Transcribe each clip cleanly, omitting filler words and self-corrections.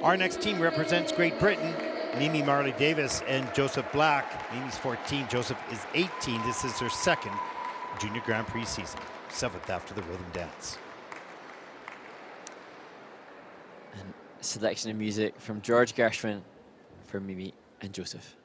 Our next team represents Great Britain. Mimi Marley Davis and Joseph Black. Mimi's 14, Joseph is 18. This is her second Junior Grand Prix season, 7th after the rhythm dance. And selection of music from George Gershwin for Mimi and Joseph.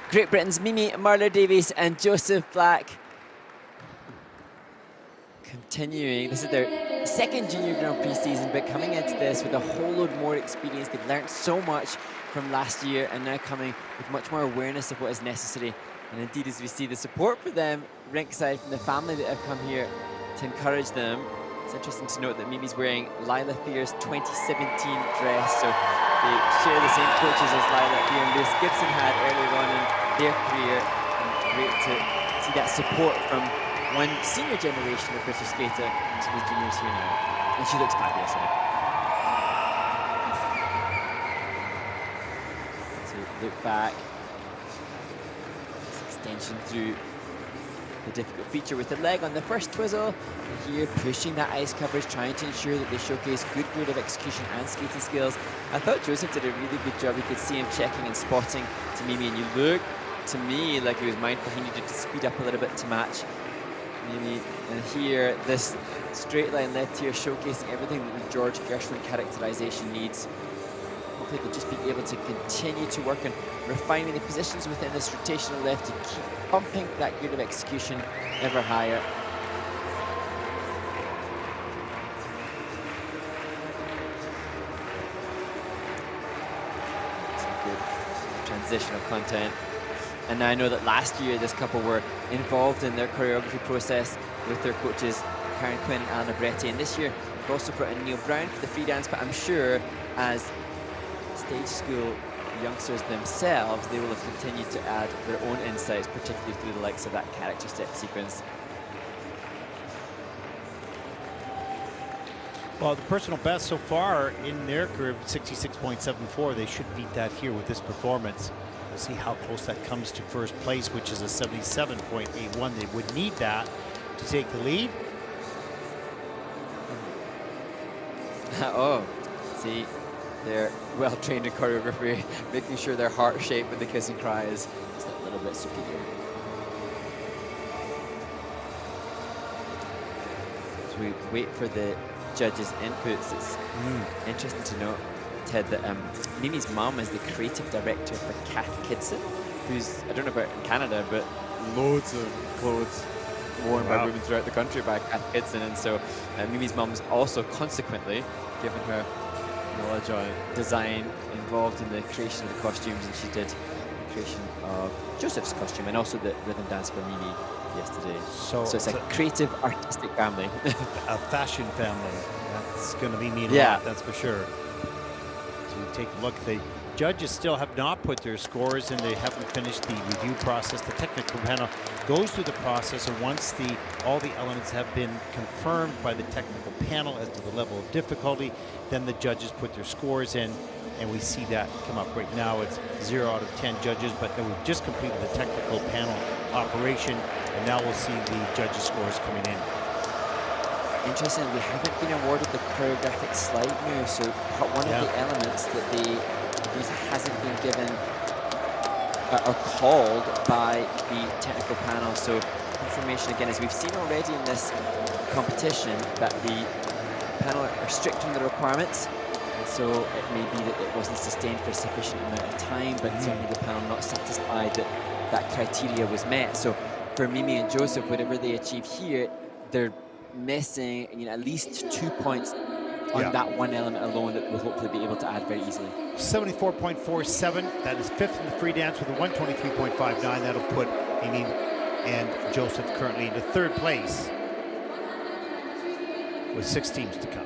Great Britain's Mimi Marler Davies and Joseph Black continuing. This is their second Junior Grand Prix season, but coming into this with a whole load more experience. They've learned so much from last year and now coming with much more awareness of what is necessary. And indeed, as we see the support for them ringside from the family that have come here to encourage them. It's interesting to note that Mimi's wearing Lila Fear's 2017 dress, so they share the same coaches as Lila Fear and Lewis Gibson had earlier on in their career. And great to see that support from one senior generation of British skater to the juniors here now. And she looks fabulous in it. So look back. This extension through the difficult feature with the leg on the first twizzle. And here, pushing that ice coverage, trying to ensure that they showcase good grade of execution and skating skills. I thought Joseph did a really good job. You could see him checking and spotting to Mimi, and you look to me like he was mindful he needed to speed up a little bit to match Mimi. And here, this straight line left here showcasing everything that the George Gershwin characterization needs. Hopefully they'll just be able to continue to work on refining the positions within this rotational left to keep pumping that grade of execution ever higher. Some good transitional content. And I know that last year this couple were involved in their choreography process with their coaches Karen Quinn and Anna Bretti, and this year we've also brought in Neil Brown for the free dance, but I'm sure as stage school youngsters themselves, they will have continued to add their own insights, particularly through the likes of that character step sequence. Well, the personal best so far in their career, 66.74. They should beat that here with this performance. We'll see how close that comes to first place, which is a 77.81. They would need that to take the lead. Oh, see, they're well trained in choreography, making sure their heart shape with the kiss and cry is just a little bit superior. As we wait for the judges' inputs, it's interesting to note, Ted, that Mimi's mom is the creative director for Kath Kidson, who's, I don't know about in Canada, but loads of clothes worn by women throughout the country by Kath Kidson, and so Mimi's mom's also consequently given her knowledge on design involved in the creation of the costumes, and she did the creation of Joseph's costume and also the rhythm dance for Mimi yesterday. So it's a creative, artistic family. A fashion family. That's going to be mean a lot, that's for sure. So we take a look. The judges still have not put their scores in. They haven't finished the review process. The technical panel goes through the process, and once all the elements have been confirmed by the technical panel as to the level of difficulty, then the judges put their scores in, and we see that come up right now. It's 0 out of 10 judges, but we've just completed the technical panel operation, and now we'll see the judges' scores coming in. Interesting, we haven't been awarded the choreographic slide move, so one of the elements that they hasn't been given or called by the technical panel. So information again, as we've seen already in this competition, that the panel are strict on the requirements, and so it may be that it wasn't sustained for a sufficient amount of time, but certainly the panel not satisfied that that criteria was met. So for Mimi and Joseph, whatever they achieve here, they're missing, you know, at least 2 points on that one element alone that will hopefully be able to add very easily. 74.47. That is fifth in the free dance with a 123.59. That'll put Mimi and Joseph currently into third place with 6 teams to come.